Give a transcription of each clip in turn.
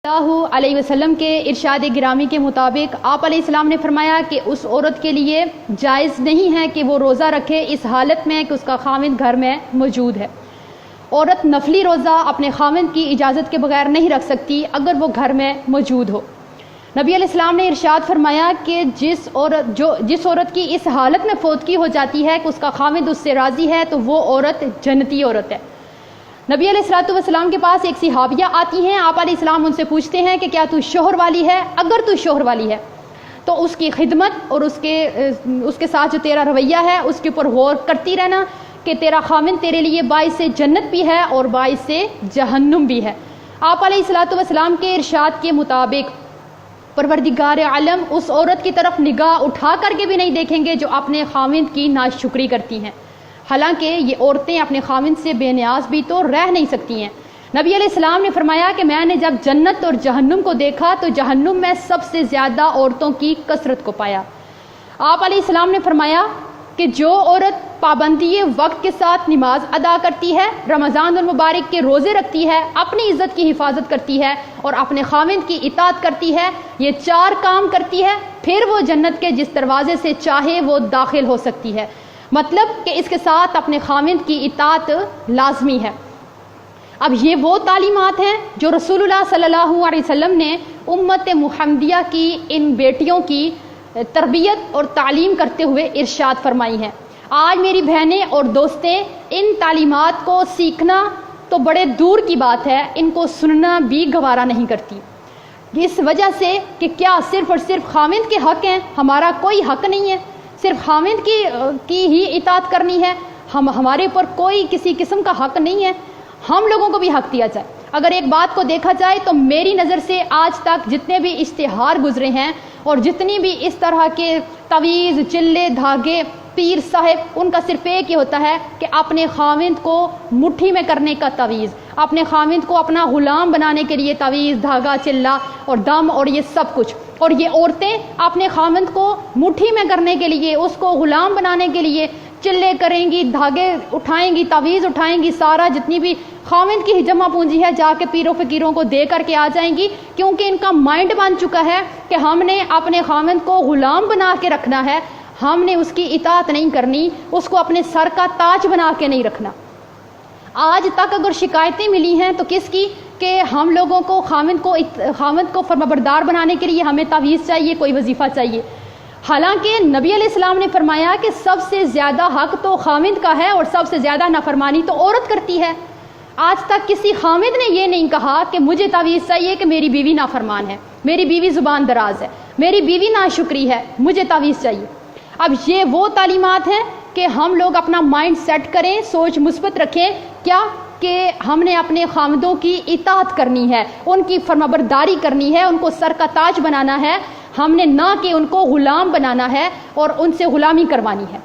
اللہ علیہ وسلم کے ارشاد گرامی کے مطابق آپ علیہ السلام نے فرمایا کہ اس عورت کے لیے جائز نہیں ہے کہ وہ روزہ رکھے اس حالت میں کہ اس کا خاوند گھر میں موجود ہے۔ عورت نفلی روزہ اپنے خاوند کی اجازت کے بغیر نہیں رکھ سکتی اگر وہ گھر میں موجود ہو۔ نبی علیہ السلام نے ارشاد فرمایا کہ جس عورت کی اس حالت میں فوتگی ہو جاتی ہے کہ اس کا خاوند اس سے راضی ہے تو وہ عورت جنتی عورت ہے۔ نبی علیہ السلام کے پاس ایک صحابیہ آتی ہیں، آپ علیہ السلام ان سے پوچھتے ہیں کہ کیا تو شوہر والی ہے؟ اگر تو شوہر والی ہے تو اس کی خدمت اور اس کے ساتھ جو تیرا رویہ ہے اس کے اوپر غور کرتی رہنا کہ تیرا خاوند تیرے لیے باعث جنت بھی ہے اور باعث جہنم بھی ہے۔ آپ علیہ السلام کے ارشاد کے مطابق پروردگار عالم اس عورت کی طرف نگاہ اٹھا کر کے بھی نہیں دیکھیں گے جو اپنے خاوند کی ناشکری کرتی ہیں، حالانکہ یہ عورتیں اپنے خاوند سے بے نیاز بھی تو رہ نہیں سکتی ہیں۔ نبی علیہ السلام نے فرمایا کہ میں نے جب جنت اور جہنم کو دیکھا تو جہنم میں سب سے زیادہ عورتوں کی کثرت کو پایا۔ آپ علیہ السلام نے فرمایا کہ جو عورت پابندی وقت کے ساتھ نماز ادا کرتی ہے، رمضان المبارک کے روزے رکھتی ہے، اپنی عزت کی حفاظت کرتی ہے اور اپنے خاوند کی اطاعت کرتی ہے، یہ 4 کام کرتی ہے، پھر وہ جنت کے جس دروازے سے چاہے وہ داخل ہو سکتی ہے۔ مطلب کہ اس کے ساتھ اپنے خاوند کی اطاعت لازمی ہے۔ اب یہ وہ تعلیمات ہیں جو رسول اللہ صلی اللہ علیہ وسلم نے امت محمدیہ کی ان بیٹیوں کی تربیت اور تعلیم کرتے ہوئے ارشاد فرمائی ہیں۔ آج میری بہنیں اور دوستیں ان تعلیمات کو سیکھنا تو بڑے دور کی بات ہے، ان کو سننا بھی گوارا نہیں کرتی، اس وجہ سے کہ کیا صرف اور صرف خاوند کے حق ہیں، ہمارا کوئی حق نہیں ہے، صرف خاوند کی ہی اطاعت کرنی ہے، ہمارے اوپر کوئی کسی قسم کا حق نہیں ہے، ہم لوگوں کو بھی حق دیا جائے۔ اگر ایک بات کو دیکھا جائے تو میری نظر سے آج تک جتنے بھی اشتہار گزرے ہیں اور جتنی بھی اس طرح کے تویز، چلے، دھاگے، پیر صاحب، ان کا صرف ایک ہی ہوتا ہے کہ اپنے خاوند کو مٹھی میں کرنے کا تویز، اپنے خاوند کو اپنا غلام بنانے کے لیے تویز، دھاگا، چلا اور دم اور یہ سب کچھ۔ اور یہ عورتیں اپنے خاوند کو مٹھی میں کرنے کے لیے، اس کو غلام بنانے کے لیے چلے کریں گی، دھاگے اٹھائیں گی، تویز اٹھائیں گی، سارا جتنی بھی خاوند کی جمع پونجی ہے جا کے پیروں فقیروں کو دے کر کے آ جائیں گی، کیونکہ ان کا مائنڈ بن چکا ہے کہ ہم نے اپنے خاوند کو غلام بنا کے رکھنا ہے، ہم نے اس کی اطاعت نہیں کرنی، اس کو اپنے سر کا تاج بنا کے نہیں رکھنا۔ آج تک اگر شکایتیں ملی ہیں تو کس کی؟ کہ ہم لوگوں کو خاوند کو فرمانبردار بنانے کے لیے ہمیں تعویذ چاہیے، کوئی وظیفہ چاہیے، حالانکہ نبی علیہ السلام نے فرمایا کہ سب سے زیادہ حق تو خاوند کا ہے اور سب سے زیادہ نافرمانی تو عورت کرتی ہے۔ آج تک کسی خاوند نے یہ نہیں کہا کہ مجھے تعویذ چاہیے کہ میری بیوی نافرمان ہے، میری بیوی زبان دراز ہے، میری بیوی ناشکری ہے، مجھے تعویذ چاہیے۔ اب یہ وہ تعلیمات ہیں کہ ہم لوگ اپنا مائنڈ سیٹ کریں، سوچ مثبت رکھیں، کیا کہ ہم نے اپنے خاوندوں کی اطاعت کرنی ہے، ان کی فرمانبرداری کرنی ہے، ان کو سر کا تاج بنانا ہے، ہم نے نہ کہ ان کو غلام بنانا ہے اور ان سے غلامی کروانی ہے۔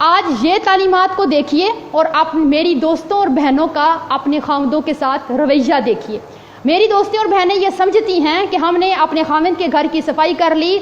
آج یہ تعلیمات کو دیکھیے اور میری دوستوں اور بہنوں کا اپنے خاوندوں کے ساتھ رویہ دیکھیے۔ میری دوستیں اور بہنیں یہ سمجھتی ہیں کہ ہم نے اپنے خاوند کے گھر کی صفائی کر لی،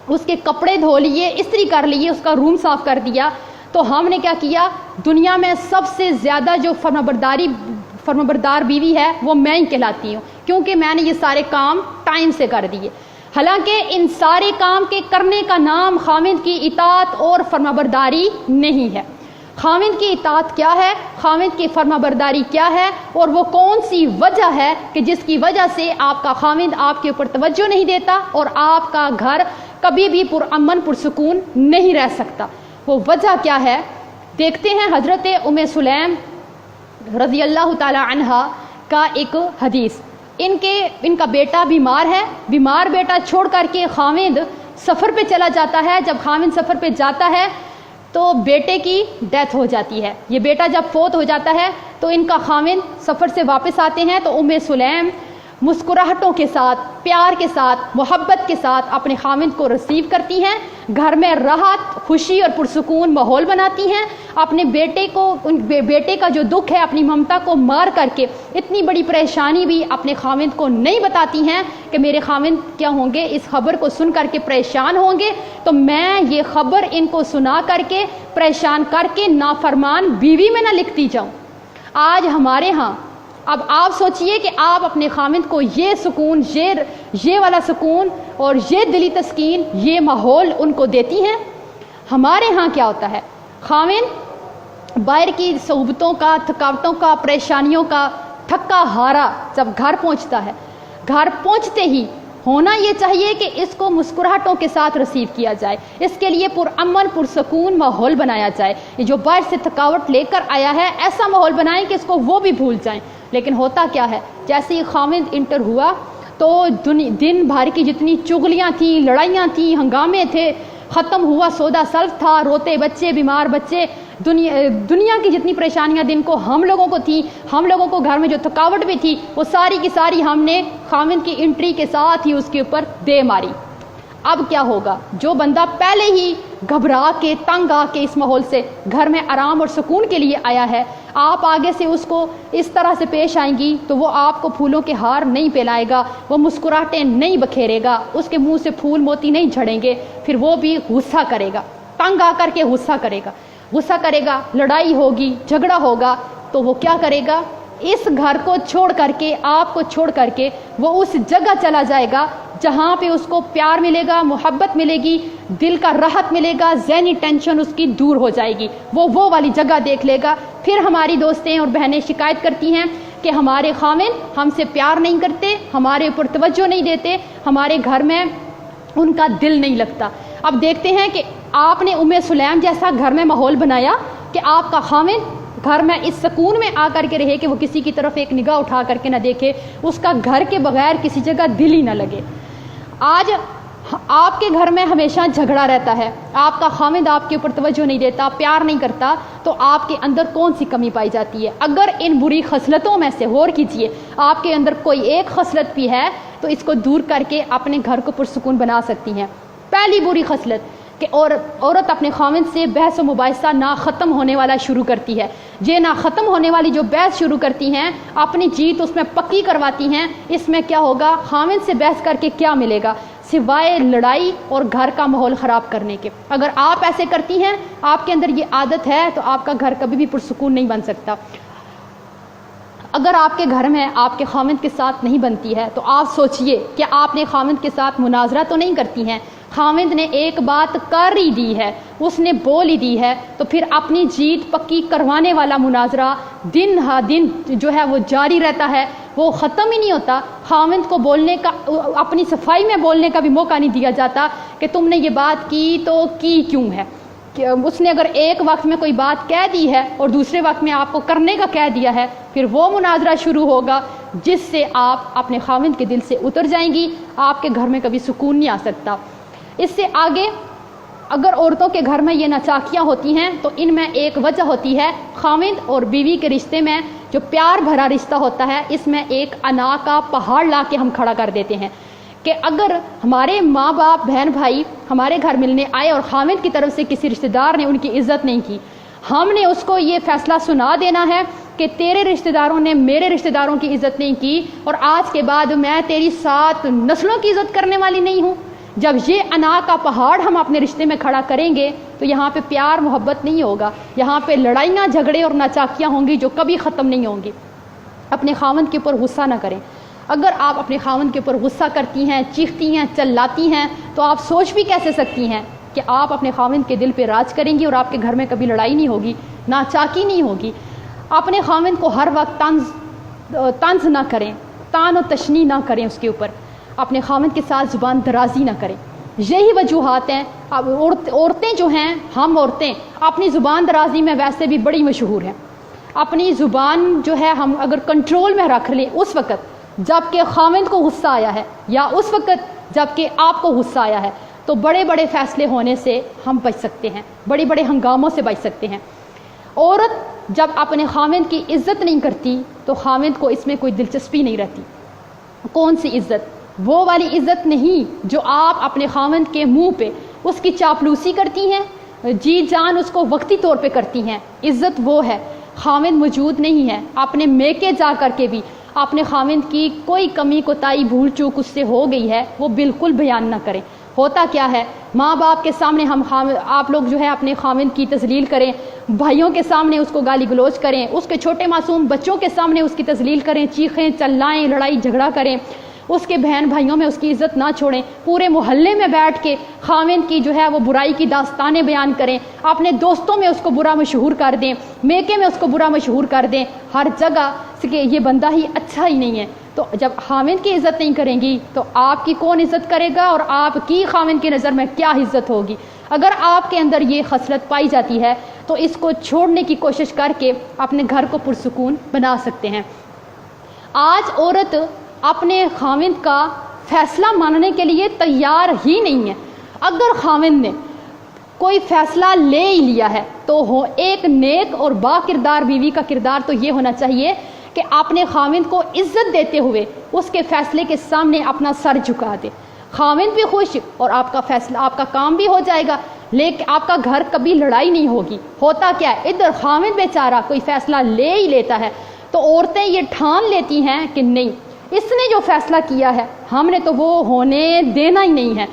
اس کے کپڑے دھو لیے، استری کر لیے، اس کا روم صاف کر دیا، تو ہم نے کیا کیا؟ دنیا میں سب سے زیادہ جو فرمانبردار بیوی ہے وہ میں ہی کہلاتی ہوں، کیونکہ میں نے یہ سارے کام ٹائم سے کر دیے۔ حالانکہ ان سارے کام کے کرنے کا نام خاوند کی اطاعت اور فرمانبرداری نہیں ہے۔ خاوند کی اطاعت کیا ہے، خاوند کی فرمانبرداری کیا ہے، اور وہ کون سی وجہ ہے کہ جس کی وجہ سے آپ کا خاوند آپ کے اوپر توجہ نہیں دیتا اور آپ کا گھر کبھی بھی پرامن پرسکون نہیں رہ سکتا؟ وہ وجہ کیا ہے؟ دیکھتے ہیں حضرت ام سلیم رضی اللہ تعالی عنہا کا ایک حدیث۔ ان کا بیٹا بیمار ہے، بیمار بیٹا چھوڑ کر کے خاوند سفر پہ چلا جاتا ہے۔ جب خاوند سفر پہ جاتا ہے تو بیٹے کی ڈیتھ ہو جاتی ہے۔ یہ بیٹا جب فوت ہو جاتا ہے تو ان کا خاوند سفر سے واپس آتے ہیں تو ام سلیم مسکراہٹوں کے ساتھ، پیار کے ساتھ، محبت کے ساتھ اپنے خاوند کو ریسیو کرتی ہیں، گھر میں راحت، خوشی اور پرسکون ماحول بناتی ہیں، اپنے بیٹے کا جو دکھ ہے، اپنی ممتا کو مار کر کے اتنی بڑی پریشانی بھی اپنے خاوند کو نہیں بتاتی ہیں کہ میرے خاوند کیا ہوں گے، اس خبر کو سن کر کے پریشان ہوں گے، تو میں یہ خبر ان کو سنا کر کے پریشان کر کے نافرمان بیوی میں نہ لکھتی جاؤں۔ آج ہمارے ہاں اب آپ سوچئے کہ آپ اپنے خامند کو یہ سکون، یہ والا سکون اور یہ دلی تسکین، یہ ماحول ان کو دیتی ہیں۔ ہمارے ہاں کیا ہوتا ہے، خامند باہر کی صعوبتوں کا، تھکاوٹوں کا، پریشانیوں کا تھکا ہارا جب گھر پہنچتا ہے، گھر پہنچتے ہی ہونا یہ چاہیے کہ اس کو مسکراہٹوں کے ساتھ ریسیو کیا جائے، اس کے لیے پرامن پرسکون ماحول بنایا جائے۔ یہ جو باہر سے تھکاوٹ لے کر آیا ہے، ایسا ماحول بنائیں کہ اس کو وہ بھی بھول جائیں۔ لیکن ہوتا کیا ہے، جیسے ہی خامند انٹر ہوا تو دن بھر کی جتنی چغلیاں تھیں، لڑائیاں تھیں، ہنگامے تھے، ختم ہوا، سودا سلف تھا، روتے بچے، بیمار بچے، دنیا کی جتنی پریشانیاں دن کو ہم لوگوں کو تھیں، ہم لوگوں کو گھر میں جو تھکاوٹ بھی تھی، وہ ساری کی ساری ہم نے خامند کی انٹری کے ساتھ ہی اس کے اوپر دے ماری۔ اب کیا ہوگا، جو بندہ پہلے ہی گھبرا کے تنگ آ کے اس ماحول سے گھر میں آرام اور سکون کے لیے آیا ہے، آپ آگے سے اس کو اس طرح سے پیش آئیں گی تو وہ آپ کو پھولوں کے ہار نہیں پھیلائے گا، وہ مسکراہٹیں نہیں بکھیرے گا، اس کے منہ سے پھول موتی نہیں جھڑیں گے، پھر وہ بھی غصہ کرے گا، تنگ آ کر کے غصہ کرے گا، لڑائی ہوگی، جھگڑا ہوگا، تو وہ کیا کرے گا، اس گھر کو چھوڑ کر کے، آپ کو چھوڑ کر کے وہ اس جگہ چلا جائے گا جہاں پہ اس کو پیار ملے گا، محبت ملے گی، دل کا راحت ملے گا، ذہنی ٹینشن اس کی دور ہو جائے گی، وہ والی جگہ دیکھ لے گا۔ پھر ہماری دوستیں اور بہنیں شکایت کرتی ہیں کہ ہمارے خامند ہم سے پیار نہیں کرتے، ہمارے اوپر توجہ نہیں دیتے، ہمارے گھر میں ان کا دل نہیں لگتا۔ اب دیکھتے ہیں کہ آپ نے ام سلیم جیسا گھر میں ماحول بنایا کہ آپ کا خامند گھر میں اس سکون میں آ کر کے رہے کہ وہ کسی کی طرف ایک نگاہ اٹھا کر کے نہ دیکھے، اس کا گھر کے بغیر کسی جگہ دل ہی نہ لگے۔ آج آپ کے گھر میں ہمیشہ جھگڑا رہتا ہے، آپ کا خامند آپ کے اوپر توجہ نہیں دیتا، پیار نہیں کرتا، تو آپ کے اندر کون سی کمی پائی جاتی ہے؟ اگر ان بری خصلتوں میں سے غور کیجئے، آپ کے اندر کوئی ایک خصلت بھی ہے تو اس کو دور کر کے اپنے گھر کو پرسکون بنا سکتی ہیں۔ پہلی بری خصلت کہ عورت اپنے خامند سے بحث و مباحثہ نہ ختم ہونے والا شروع کرتی ہے۔ یہ نہ ختم ہونے والی جو بحث شروع کرتی ہیں، اپنی جیت اس میں پکی کرواتی ہیں۔ اس میں کیا ہوگا، خامند سے بحث کر کے کیا ملے گا سوائے لڑائی اور گھر کا ماحول خراب کرنے کے۔ اگر آپ ایسے کرتی ہیں، آپ کے اندر یہ عادت ہے، تو آپ کا گھر کبھی بھی پرسکون نہیں بن سکتا۔ اگر آپ کے گھر میں آپ کے خامند کے ساتھ نہیں بنتی ہے تو آپ سوچئے کہ آپ نے خامند کے ساتھ مناظرہ تو نہیں کرتی ہیں۔ خامند نے ایک بات کر ہی دی ہے، اس نے بول ہی دی ہے، تو پھر اپنی جیت پکی کروانے والا مناظرہ دن ہا دن جو ہے وہ جاری رہتا ہے، وہ ختم ہی نہیں ہوتا۔ خامند کو بولنے کا، اپنی صفائی میں بولنے کا بھی موقع نہیں دیا جاتا کہ تم نے یہ بات کی تو کی کیوں ہے۔ کہ اس نے اگر ایک وقت میں کوئی بات کہہ دی ہے اور دوسرے وقت میں آپ کو کرنے کا کہہ دیا ہے، پھر وہ مناظرہ شروع ہوگا جس سے آپ اپنے خامند کے دل سے اتر جائیں گی، آپ کے گھر میں کبھی سکون نہیں آ سکتا۔ اس سے آگے اگر عورتوں کے گھر میں یہ ناچاکیاں ہوتی ہیں تو ان میں ایک وجہ ہوتی ہے، خامند اور بیوی کے رشتے میں جو پیار بھرا رشتہ ہوتا ہے، اس میں ایک انا کا پہاڑ لا کے ہم کھڑا کر دیتے ہیں کہ اگر ہمارے ماں باپ بہن بھائی ہمارے گھر ملنے آئے اور خامند کی طرف سے کسی رشتہ دار نے ان کی عزت نہیں کی، ہم نے اس کو یہ فیصلہ سنا دینا ہے کہ تیرے رشتہ داروں نے میرے رشتہ داروں کی عزت نہیں کی، اور آج کے بعد میں تیری 7 نسلوں کی عزت کرنے والی نہیں ہوں۔ جب یہ انا کا پہاڑ ہم اپنے رشتے میں کھڑا کریں گے تو یہاں پہ پیار محبت نہیں ہوگا، یہاں پہ لڑائیاں جھگڑے اور ناچاکیاں ہوں گی جو کبھی ختم نہیں ہوں گی۔ اپنے خامند کے اوپر غصہ نہ کریں۔ اگر آپ اپنے خامند کے اوپر غصہ کرتی ہیں، چیختی ہیں، چلاتی ہیں، تو آپ سوچ بھی کیسے سکتی ہیں کہ آپ اپنے خامند کے دل پہ راج کریں گی اور آپ کے گھر میں کبھی لڑائی نہیں ہوگی، ناچاکی نہیں ہوگی۔ اپنے خامند کو ہر وقت طنز نہ کریں، تان و تشنی نہ کریں اس کے اوپر، اپنے خامند کے ساتھ زبان درازی نہ کریں۔ یہی وجوہات ہیں۔ اب عورتیں جو ہیں، ہم عورتیں اپنی زبان درازی میں ویسے بھی بڑی مشہور ہیں۔ اپنی زبان جو ہے ہم اگر کنٹرول میں رکھ لیں اس وقت جب کہ خامند کو غصہ آیا ہے یا اس وقت جب کہ آپ کو غصہ آیا ہے، تو بڑے بڑے فیصلے ہونے سے ہم بچ سکتے ہیں، بڑے بڑے ہنگاموں سے بچ سکتے ہیں۔ عورت جب اپنے خامند کی عزت نہیں کرتی تو خامند کو اس میں کوئی دلچسپی نہیں رہتی۔ کون سی عزت؟ وہ والی عزت نہیں جو آپ اپنے خامند کے منہ پہ اس کی چاپلوسی کرتی ہیں، جی جان اس کو وقتی طور پہ کرتی ہیں۔ عزت وہ ہے، خامند موجود نہیں ہے، اپنے میکے جا کر کے بھی اپنے خامند کی کوئی کمی کوتاہی بھول چوک اس سے ہو گئی ہے وہ بالکل بیان نہ کریں۔ ہوتا کیا ہے، ماں باپ کے سامنے آپ لوگ جو ہے اپنے خاوند کی تذلیل کریں، بھائیوں کے سامنے اس کو گالی گلوچ کریں، اس کے چھوٹے معصوم بچوں کے سامنے اس کی تذلیل کریں، چیخیں چلائیں، لڑائی جھگڑا کریں، اس کے بہن بھائیوں میں اس کی عزت نہ چھوڑیں، پورے محلے میں بیٹھ کے خاوند کی جو ہے وہ برائی کی داستانیں بیان کریں، اپنے دوستوں میں اس کو برا مشہور کر دیں، میکے میں اس کو برا مشہور کر دیں، ہر جگہ سے کہ یہ بندہ ہی اچھا ہی نہیں ہے۔ تو جب خاوند کی عزت نہیں کریں گی تو آپ کی کون عزت کرے گا، اور آپ کی خاوند کی نظر میں کیا عزت ہوگی؟ اگر آپ کے اندر یہ خصلت پائی جاتی ہے تو اس کو چھوڑنے کی کوشش کر کے اپنے گھر کو پرسکون بنا سکتے ہیں۔ آج عورت اپنے خاوند کا فیصلہ ماننے کے لیے تیار ہی نہیں ہے۔ اگر خاوند نے کوئی فیصلہ لے ہی لیا ہے تو ایک نیک اور با کردار بیوی کا کردار تو یہ ہونا چاہیے کہ اپنے خاوند کو عزت دیتے ہوئے اس کے فیصلے کے سامنے اپنا سر جھکا دے، خاوند بھی خوش اور آپ کا فیصلہ، آپ کا کام بھی ہو جائے گا، لیکن آپ کا گھر کبھی لڑائی نہیں ہوگی۔ ہوتا کیا ہے، ادھر خاوند بیچارہ کوئی فیصلہ لے ہی لیتا ہے تو عورتیں یہ ٹھان لیتی ہیں کہ نہیں، اس نے جو فیصلہ کیا ہے ہم نے تو وہ ہونے دینا ہی نہیں ہے،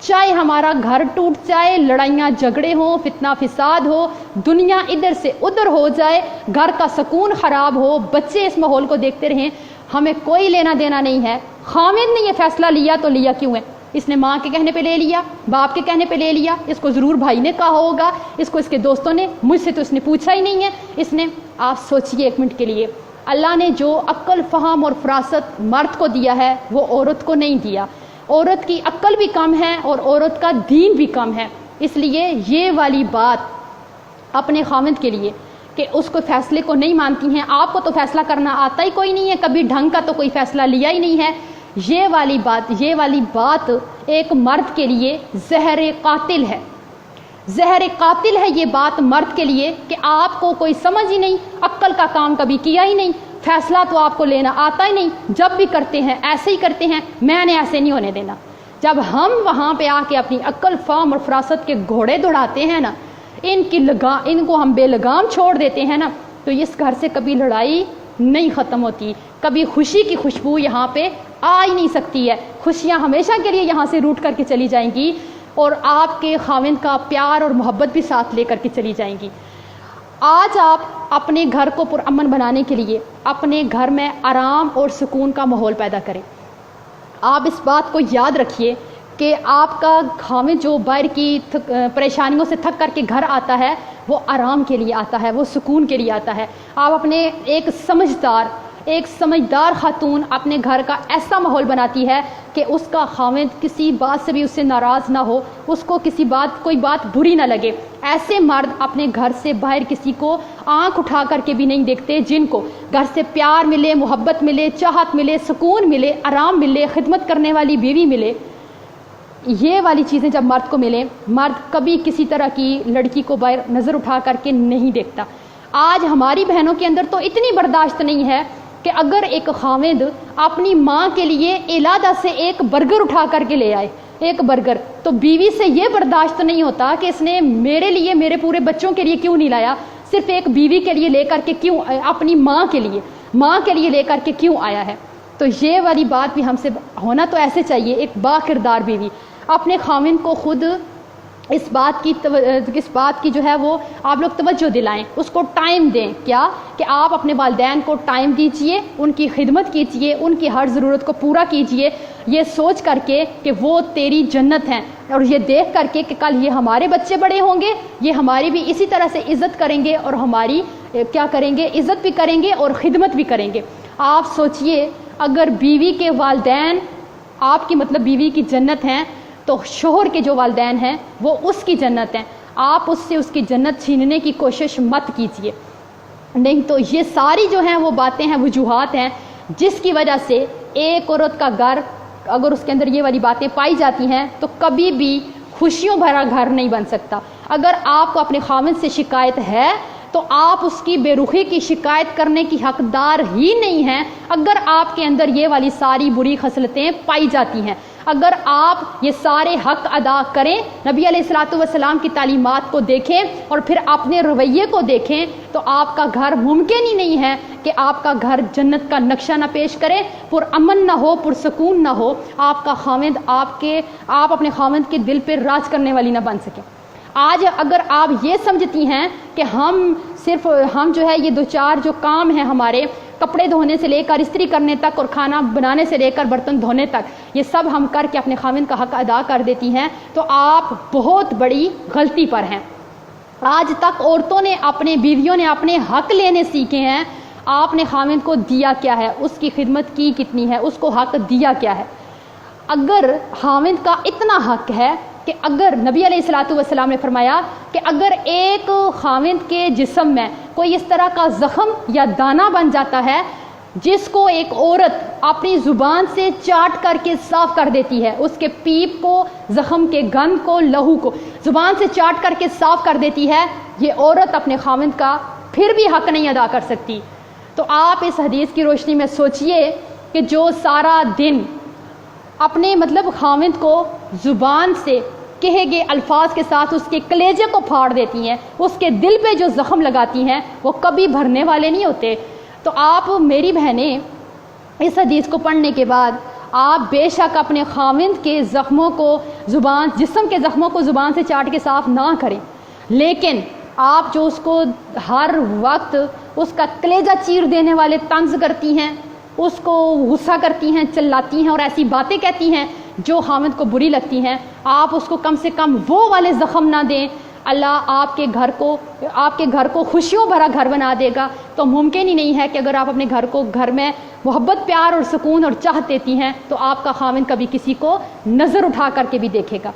چاہے ہمارا گھر ٹوٹ جائے، لڑائیاں جھگڑے ہوں، فتنہ فساد ہو، دنیا ادھر سے ادھر ہو جائے، گھر کا سکون خراب ہو، بچے اس ماحول کو دیکھتے رہیں، ہمیں کوئی لینا دینا نہیں ہے۔ خاوند نے یہ فیصلہ لیا تو لیا کیوں ہے؟ اس نے ماں کے کہنے پہ لے لیا، باپ کے کہنے پہ لے لیا، اس کو ضرور بھائی نے کہا ہوگا، اس کو اس کے دوستوں نے، مجھ سے تو اس نے پوچھا ہی نہیں ہے اس نے۔ آپ سوچئے ایک منٹ کے لیے، اللہ نے جو عقل، فہم اور فراست مرد کو دیا ہے وہ عورت کو نہیں دیا۔ عورت کی عقل بھی کم ہے اور عورت کا دین بھی کم ہے، اس لیے یہ والی بات اپنے خاوند کے لیے کہ اس کو فیصلے کو نہیں مانتی ہیں، آپ کو تو فیصلہ کرنا آتا ہی کوئی نہیں ہے، کبھی ڈھنگ کا تو کوئی فیصلہ لیا ہی نہیں ہے، یہ والی بات ایک مرد کے لیے زہر قاتل ہے۔ زہر قاتل ہے یہ بات مرد کے لیے کہ آپ کو کوئی سمجھ ہی نہیں، عقل کا کام کبھی کیا ہی نہیں، فیصلہ تو آپ کو لینا آتا ہی نہیں، جب بھی کرتے ہیں ایسے ہی کرتے ہیں، میں نے ایسے نہیں ہونے دینا۔ جب ہم وہاں پہ آ کے اپنی عقل، فہم اور فراست کے گھوڑے دوڑاتے ہیں نا، ان کو ہم بے لگام چھوڑ دیتے ہیں نا، تو اس گھر سے کبھی لڑائی نہیں ختم ہوتی، کبھی خوشی کی خوشبو یہاں پہ آ ہی نہیں سکتی ہے، خوشیاں ہمیشہ کے لیے یہاں سے روٹ کر کے چلی جائیں گی اور آپ کے خاوند کا پیار اور محبت بھی ساتھ لے کر کے چلی جائیں گی۔ آج آپ اپنے گھر کو پرامن بنانے کے لیے اپنے گھر میں آرام اور سکون کا ماحول پیدا کریں۔ آپ اس بات کو یاد رکھیے کہ آپ کا خاوند جو باہر کی پریشانیوں سے تھک کر کے گھر آتا ہے وہ آرام کے لیے آتا ہے، وہ سکون کے لیے آتا ہے۔ آپ اپنے ایک سمجھدار خاتون اپنے گھر کا ایسا ماحول بناتی ہے کہ اس کا خاوند کسی بات سے بھی اس سے ناراض نہ ہو، اس کو کوئی بات بری نہ لگے۔ ایسے مرد اپنے گھر سے باہر کسی کو آنکھ اٹھا کر کے بھی نہیں دیکھتے، جن کو گھر سے پیار ملے، محبت ملے، چاہت ملے، سکون ملے، آرام ملے، خدمت کرنے والی بیوی ملے۔ یہ والی چیزیں جب مرد کو ملیں، مرد کبھی کسی طرح کی لڑکی کو باہر نظر اٹھا کر کے نہیں دیکھتا۔ آج ہماری بہنوں کے اندر تو اتنی برداشت نہیں ہے کہ اگر ایک خاوند اپنی ماں کے لیے علادہ سے ایک برگر اٹھا کر کے لے آئے، ایک برگر، تو بیوی سے یہ برداشت نہیں ہوتا کہ اس نے میرے لیے، میرے پورے بچوں کے لیے کیوں نہیں لایا، صرف ایک بیوی کے لیے لے کر کے کیوں، اپنی ماں کے لیے لے کر کے کیوں آیا ہے۔ تو یہ والی بات بھی ہم سے ہونا تو ایسے چاہیے، ایک با کردار بیوی اپنے خاوند کو خود اس بات کی جو ہے وہ آپ لوگ توجہ دلائیں، اس کو ٹائم دیں، کیا کہ آپ اپنے والدین کو ٹائم دیجئے، ان کی خدمت کیجئے، ان کی ہر ضرورت کو پورا کیجئے، یہ سوچ کر کے کہ وہ تیری جنت ہیں، اور یہ دیکھ کر کے کہ کل یہ ہمارے بچے بڑے ہوں گے، یہ ہماری بھی اسی طرح سے عزت کریں گے اور ہماری کیا کریں گے، عزت بھی کریں گے اور خدمت بھی کریں گے۔ آپ سوچئے اگر بیوی کے والدین آپ کی بیوی کی جنت ہیں تو شوہر کے جو والدین ہیں وہ اس کی جنت ہیں، آپ اس سے اس کی جنت چھیننے کی کوشش مت کیجیے، نہیں تو یہ ساری جو ہیں وہ باتیں ہیں، وجوہات ہیں جس کی وجہ سے ایک عورت کا گھر اگر اس کے اندر یہ والی باتیں پائی جاتی ہیں تو کبھی بھی خوشیوں بھرا گھر نہیں بن سکتا۔ اگر آپ کو اپنے خاوند سے شکایت ہے تو آپ اس کی بے رخی کی شکایت کرنے کی حقدار ہی نہیں ہیں اگر آپ کے اندر یہ والی ساری بری خصلتیں پائی جاتی ہیں۔ اگر آپ یہ سارے حق ادا کریں، نبی علیہ الصلوۃ والسلام کی تعلیمات کو دیکھیں اور پھر اپنے رویے کو دیکھیں، تو آپ کا گھر ممکن ہی نہیں ہے کہ آپ کا گھر جنت کا نقشہ نہ پیش کرے، پرامن نہ ہو، پرسکون نہ ہو، آپ کا خاوند آپ اپنے خاوند کے دل پہ راج کرنے والی نہ بن سکے۔ آج اگر آپ یہ سمجھتی ہیں کہ ہم جو ہے یہ دو چار جو کام ہیں ہمارے، کپڑے دھونے سے لے کر استری کرنے تک اور کھانا بنانے سے لے کر برتن دھونے تک، یہ سب ہم کر کے اپنے خاوند کا حق ادا کر دیتی ہیں، تو آپ بہت بڑی غلطی پر ہیں۔ آج تک عورتوں نے اپنے بیویوں نے اپنے حق لینے سیکھے ہیں، آپ نے خاوند کو دیا کیا ہے، اس کی خدمت کی کتنی ہے، اس کو حق دیا کیا ہے۔ اگر خاوند کا اتنا حق ہے کہ اگر نبی علیہ الصلوۃ والسلام نے فرمایا کہ اگر ایک خاوند کے جسم میں کوئی اس طرح کا زخم یا دانہ بن جاتا ہے جس کو ایک عورت اپنی زبان سے چاٹ کر کے صاف کر دیتی ہے، اس کے پیپ کو، زخم کے گند کو، لہو کو زبان سے چاٹ کر کے صاف کر دیتی ہے، یہ عورت اپنے خاوند کا پھر بھی حق نہیں ادا کر سکتی۔ تو آپ اس حدیث کی روشنی میں سوچئے کہ جو سارا دن اپنے خاوند کو زبان سے کہے گئے الفاظ کے ساتھ اس کے کلیجے کو پھاڑ دیتی ہیں، اس کے دل پہ جو زخم لگاتی ہیں وہ کبھی بھرنے والے نہیں ہوتے۔ تو آپ میری بہنیں اس حدیث کو پڑھنے کے بعد آپ بے شک اپنے خاوند کے زخموں کو جسم کے زخموں کو زبان سے چاٹ کے صاف نہ کریں، لیکن آپ جو اس کو ہر وقت اس کا کلیجہ چیر دینے والے طنز کرتی ہیں، اس کو غصہ کرتی ہیں، چلاتی ہیں اور ایسی باتیں کہتی ہیں جو خاوند کو بری لگتی ہیں، آپ اس کو کم سے کم وہ والے زخم نہ دیں۔ اللہ آپ کے گھر کو خوشیوں بھرا گھر بنا دے گا۔ تو ممکن ہی نہیں ہے کہ اگر آپ اپنے گھر میں محبت، پیار اور سکون اور چاہت دیتی ہیں تو آپ کا خاوند کبھی کسی کو نظر اٹھا کر کے بھی دیکھے گا۔